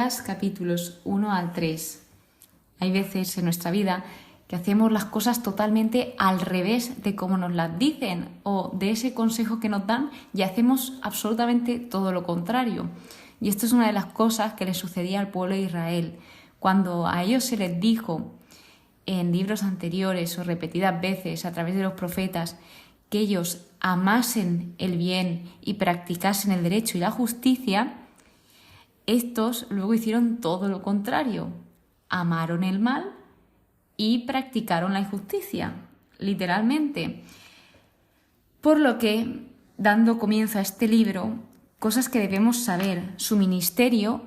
Miqueas capítulos 1 al 3. Hay veces en nuestra vida que hacemos las cosas totalmente al revés de como nos las dicen o de ese consejo que nos dan, y hacemos absolutamente todo lo contrario. Y esto es una de las cosas que le sucedía al pueblo de Israel. Cuando a ellos se les dijo en libros anteriores o repetidas veces a través de los profetas que ellos amasen el bien y practicasen el derecho y la justicia, estos luego hicieron todo lo contrario. Amaron el mal y practicaron la injusticia, literalmente. Por lo que, dando comienzo a este libro, cosas que debemos saber. Su ministerio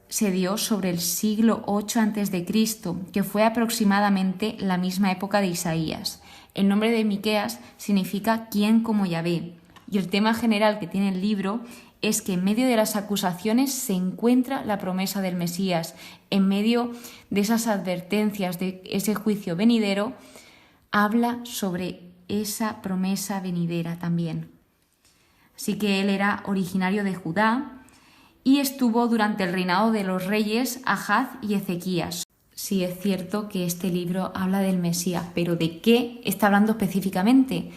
se dio sobre el siglo 8 a.C., que fue aproximadamente la misma época de Isaías. El nombre de Miqueas significa «quién como Yahvé», y el tema general que tiene el libro es que en medio de las acusaciones se encuentra la promesa del Mesías. En medio de esas advertencias de ese juicio venidero, habla sobre esa promesa venidera también. Así que él era originario de Judá y estuvo durante el reinado de los reyes Ahaz y Ezequías. Sí, es cierto que este libro habla del Mesías, pero ¿de qué está hablando específicamente?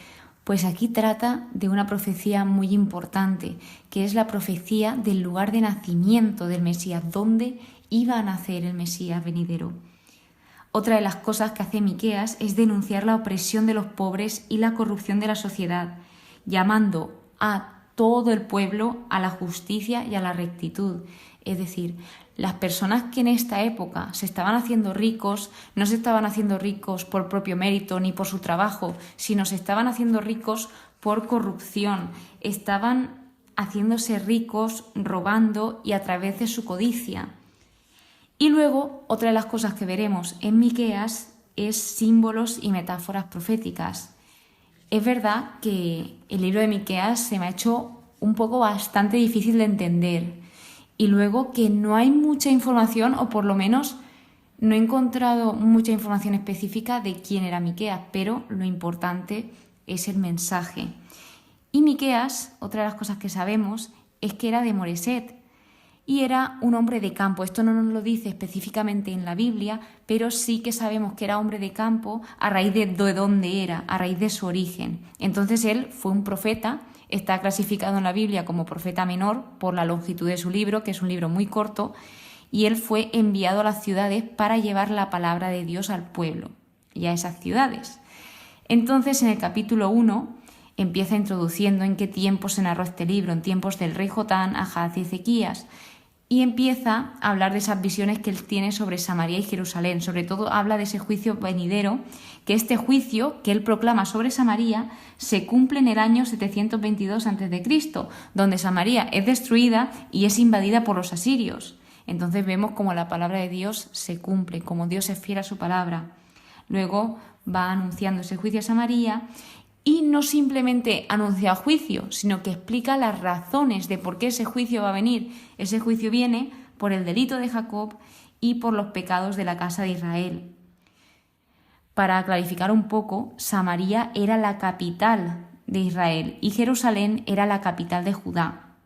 Pues aquí trata de una profecía muy importante, que es la profecía del lugar de nacimiento del Mesías, donde iba a nacer el Mesías venidero. Otra de las cosas que hace Miqueas es denunciar la opresión de los pobres y la corrupción de la sociedad, llamando a todo el pueblo a la justicia y a la rectitud. Es decir, las personas que en esta época se estaban haciendo ricos, no se estaban haciendo ricos por propio mérito ni por su trabajo, sino se estaban haciendo ricos por corrupción. Estaban haciéndose ricos robando y a través de su codicia. Y luego, otra de las cosas que veremos en Miqueas es símbolos y metáforas proféticas. Es verdad que el libro de Miqueas se me ha hecho un poco bastante difícil de entender. Y luego que no hay mucha información, o por lo menos no he encontrado mucha información específica de quién era Miqueas, pero lo importante es el mensaje. Y Miqueas, otra de las cosas que sabemos, es que era de Moreset y era un hombre de campo. Esto no nos lo dice específicamente en la Biblia, pero sí que sabemos que era hombre de campo a raíz de dónde era, a raíz de su origen. Entonces él fue un profeta. Está clasificado en la Biblia como profeta menor por la longitud de su libro, que es un libro muy corto, y él fue enviado a las ciudades para llevar la palabra de Dios al pueblo y a esas ciudades. Entonces, en el capítulo 1 empieza introduciendo en qué tiempos se narró este libro, en tiempos del rey Jotán, Ahaz y Ezequías, y empieza a hablar de esas visiones que él tiene sobre Samaria y Jerusalén. Sobre todo habla de ese juicio venidero, que este juicio que él proclama sobre Samaria se cumple en el año 722 a.C., donde Samaria es destruida y es invadida por los asirios. Entonces vemos cómo la palabra de Dios se cumple, cómo Dios es fiel a su palabra. Luego va anunciando ese juicio a Samaria. Y no simplemente anuncia el juicio, sino que explica las razones de por qué ese juicio va a venir. Ese juicio viene por el delito de Jacob y por los pecados de la casa de Israel. Para clarificar un poco, Samaria era la capital de Israel y Jerusalén era la capital de Judá.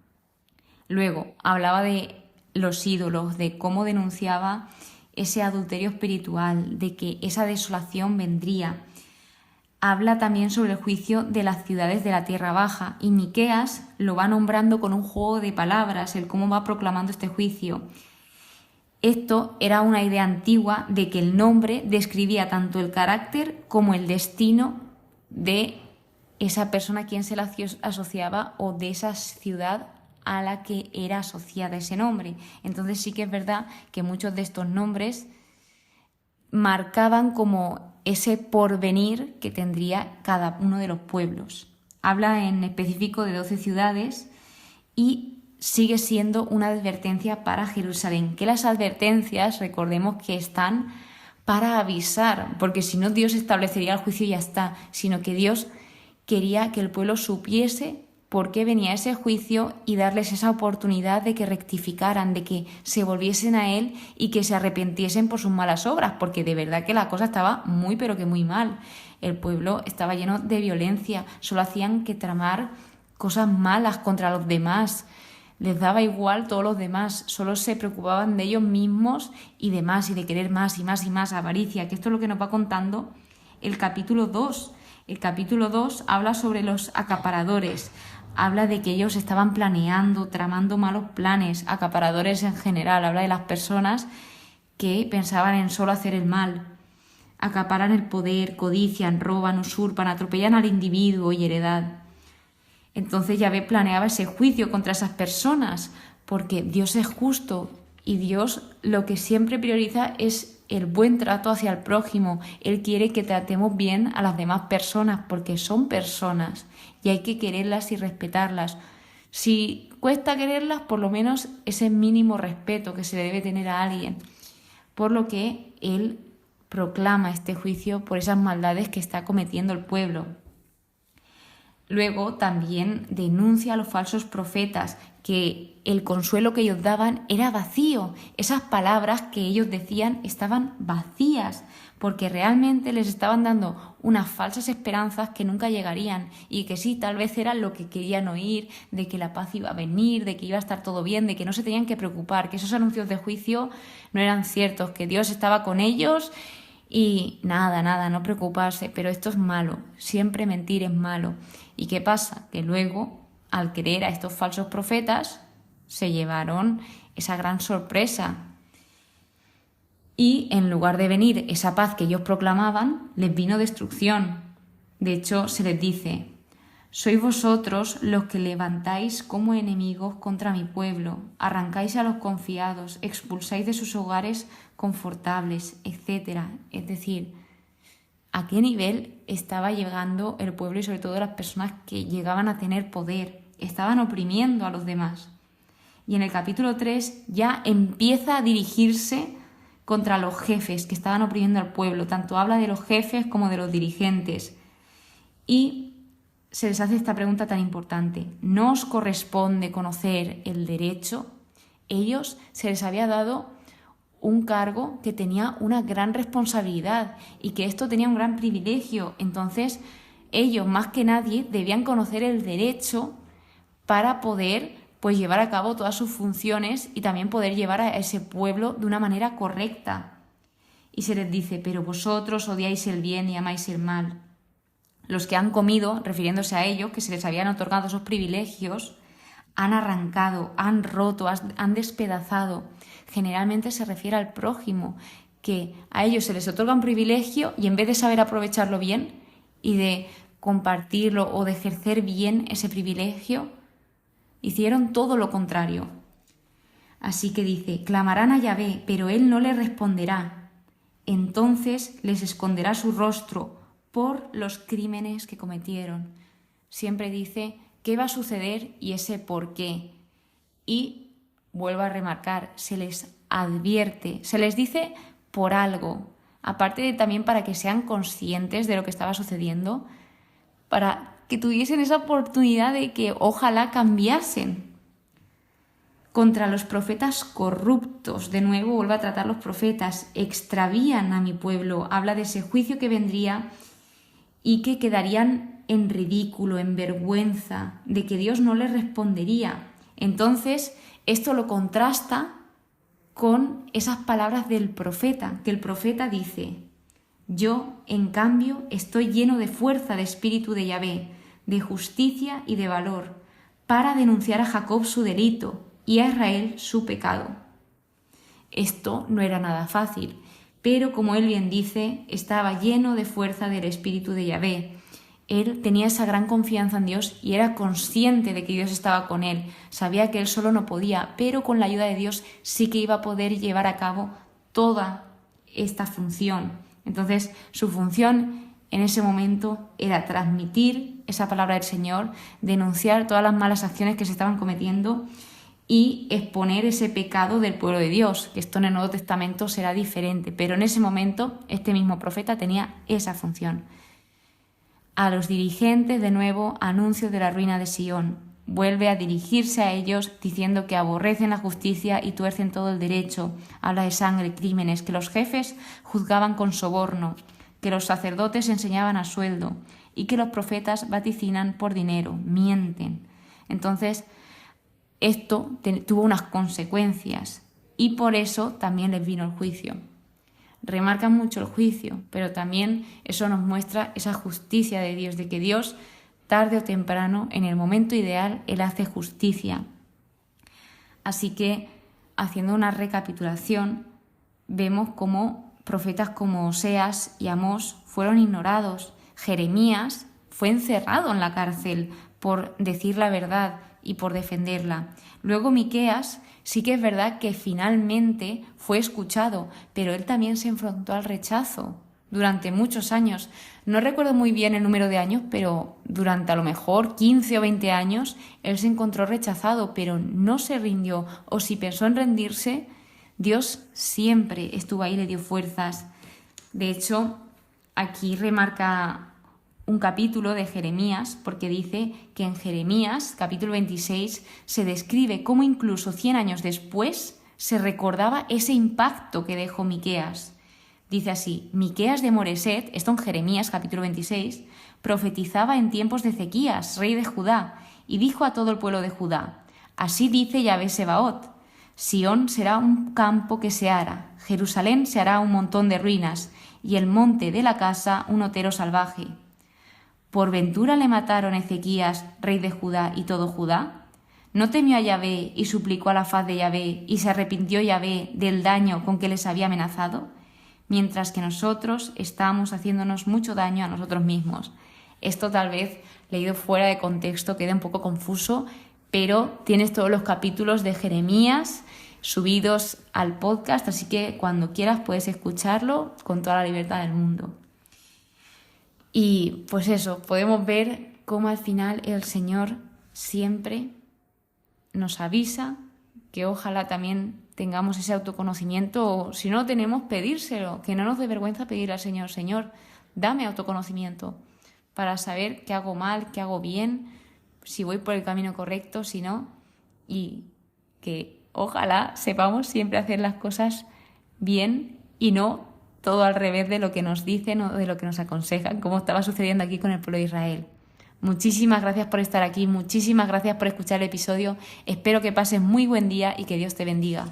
Luego hablaba de los ídolos, de cómo denunciaba ese adulterio espiritual, de que esa desolación vendría. Habla también sobre el juicio de las ciudades de la tierra baja, y Miqueas lo va nombrando con un juego de palabras, el cómo va proclamando este juicio. Esto era una idea antigua de que el nombre describía tanto el carácter como el destino de esa persona a quien se la asociaba o de esa ciudad a la que era asociada ese nombre. Entonces sí que es verdad que muchos de estos nombres marcaban como ese porvenir que tendría cada uno de los pueblos. Habla en específico de 12 ciudades y sigue siendo una advertencia para Jerusalén. Que las advertencias, recordemos que están para avisar, porque si no Dios establecería el juicio y ya está, sino que Dios quería que el pueblo supiese por qué venía ese juicio y darles esa oportunidad de que rectificaran, de que se volviesen a Él y que se arrepintiesen por sus malas obras, porque de verdad que la cosa estaba muy pero que muy mal. El pueblo estaba lleno de violencia, solo hacían que tramar cosas malas contra los demás. Les daba igual todos los demás, solo se preocupaban de ellos mismos y de más, y de querer más y más y más, avaricia, que esto es lo que nos va contando el capítulo 2. El capítulo 2 habla sobre los acaparadores, habla de que ellos estaban planeando, tramando malos planes, acaparadores en general, habla de las personas que pensaban en solo hacer el mal, acaparan el poder, codician, roban, usurpan, atropellan al individuo y heredad. Entonces Yahvé planeaba ese juicio contra esas personas, porque Dios es justo y Dios lo que siempre prioriza es el buen trato hacia el prójimo. Él quiere que tratemos bien a las demás personas, porque son personas y hay que quererlas y respetarlas. Si cuesta quererlas, por lo menos ese mínimo respeto que se le debe tener a alguien. Por lo que Él proclama este juicio por esas maldades que está cometiendo el pueblo. Luego también denuncia a los falsos profetas, que el consuelo que ellos daban era vacío. Esas palabras que ellos decían estaban vacías, porque realmente les estaban dando unas falsas esperanzas que nunca llegarían y que sí, tal vez era lo que querían oír, de que la paz iba a venir, de que iba a estar todo bien, de que no se tenían que preocupar, que esos anuncios de juicio no eran ciertos, que Dios estaba con ellos y nada, no preocuparse. Pero esto es malo, siempre mentir es malo. ¿Y qué pasa? Que luego, al creer a estos falsos profetas, se llevaron esa gran sorpresa. Y en lugar de venir esa paz que ellos proclamaban, les vino destrucción. De hecho, se les dice: sois vosotros los que levantáis como enemigos contra mi pueblo, arrancáis a los confiados, expulsáis de sus hogares confortables, etc. Es decir, ¿a qué nivel estaba llegando el pueblo y sobre todo las personas que llegaban a tener poder? Estaban oprimiendo a los demás. Y en el capítulo 3 ya empieza a dirigirse contra los jefes que estaban oprimiendo al pueblo. Tanto habla de los jefes como de los dirigentes. Y se les hace esta pregunta tan importante: ¿no os corresponde conocer el derecho? Ellos se les había dado un cargo que tenía una gran responsabilidad y que esto tenía un gran privilegio. Entonces, ellos más que nadie debían conocer el derecho para poder llevar a cabo todas sus funciones y también poder llevar a ese pueblo de una manera correcta. Y se les dice: pero vosotros odiáis el bien y amáis el mal. Los que han comido, refiriéndose a ellos, que se les habían otorgado esos privilegios, han arrancado, han roto, han despedazado. Generalmente se refiere al prójimo, que a ellos se les otorga un privilegio y en vez de saber aprovecharlo bien y de compartirlo o de ejercer bien ese privilegio, hicieron todo lo contrario. Así que dice: clamarán a Yahvé, pero él no les responderá. Entonces les esconderá su rostro por los crímenes que cometieron. Siempre dice qué va a suceder y ese por qué. Y vuelvo a remarcar, se les advierte, se les dice por algo, aparte de también para que sean conscientes de lo que estaba sucediendo, para que tuviesen esa oportunidad de que ojalá cambiasen. Contra los profetas corruptos, de nuevo vuelve a tratar los profetas, extravían a mi pueblo, habla de ese juicio que vendría y que quedarían en ridículo, en vergüenza, de que Dios no les respondería. Entonces, esto lo contrasta con esas palabras del profeta, que el profeta dice: yo, en cambio, estoy lleno de fuerza de espíritu de Yahvé, de justicia y de valor, para denunciar a Jacob su delito y a Israel su pecado. Esto no era nada fácil, pero como él bien dice, estaba lleno de fuerza del espíritu de Yahvé. Él tenía esa gran confianza en Dios y era consciente de que Dios estaba con él. Sabía que él solo no podía, pero con la ayuda de Dios sí que iba a poder llevar a cabo toda esta función. Entonces, su función en ese momento era transmitir esa palabra del Señor, denunciar todas las malas acciones que se estaban cometiendo y exponer ese pecado del pueblo de Dios, que esto en el Nuevo Testamento será diferente, pero en ese momento este mismo profeta tenía esa función. A los dirigentes, de nuevo, anuncio de la ruina de Sión. Vuelve a dirigirse a ellos diciendo que aborrecen la justicia y tuercen todo el derecho. Habla de sangre, crímenes, que los jefes juzgaban con soborno, que los sacerdotes enseñaban a sueldo y que los profetas vaticinan por dinero, mienten. Entonces, esto tuvo unas consecuencias y por eso también les vino el juicio. Remarcan mucho el juicio, pero también eso nos muestra esa justicia de Dios, de que Dios, tarde o temprano, en el momento ideal, Él hace justicia. Así que, haciendo una recapitulación, vemos cómo profetas como Oseas y Amós fueron ignorados. Jeremías fue encerrado en la cárcel por decir la verdad y por defenderla. Luego Miqueas sí que es verdad que finalmente fue escuchado, pero él también se enfrentó al rechazo durante muchos años. No recuerdo muy bien el número de años, pero durante a lo mejor 15 o 20 años él se encontró rechazado, pero no se rindió. O si pensó en rendirse, Dios siempre estuvo ahí y le dio fuerzas. De hecho, aquí remarca un capítulo de Jeremías, porque dice que en Jeremías, capítulo 26, se describe cómo incluso 100 años después se recordaba ese impacto que dejó Miqueas. Dice así: Miqueas de Moreset, esto en Jeremías, capítulo 26, profetizaba en tiempos de Ezequías, rey de Judá, y dijo a todo el pueblo de Judá: así dice Yahvé Sebaot, Sión será un campo que se ara, Jerusalén se hará un montón de ruinas, y el monte de la casa un otero salvaje. ¿Por ventura le mataron Ezequías, rey de Judá, y todo Judá? ¿No temió a Yahvé y suplicó a la faz de Yahvé, y se arrepintió Yahvé del daño con que les había amenazado? Mientras que nosotros estábamos haciéndonos mucho daño a nosotros mismos. Esto tal vez, leído fuera de contexto, queda un poco confuso, pero tienes todos los capítulos de Jeremías subidos al podcast, así que cuando quieras puedes escucharlo con toda la libertad del mundo. Y pues eso, podemos ver cómo al final el Señor siempre nos avisa, que ojalá también tengamos ese autoconocimiento, o si no lo tenemos, pedírselo, que no nos dé vergüenza pedir al Señor: Señor, dame autoconocimiento para saber qué hago mal, qué hago bien, si voy por el camino correcto, si no, y que ojalá sepamos siempre hacer las cosas bien y no todo al revés de lo que nos dicen o de lo que nos aconsejan, como estaba sucediendo aquí con el pueblo de Israel. Muchísimas gracias por estar aquí, muchísimas gracias por escuchar el episodio. Espero que pases muy buen día y que Dios te bendiga.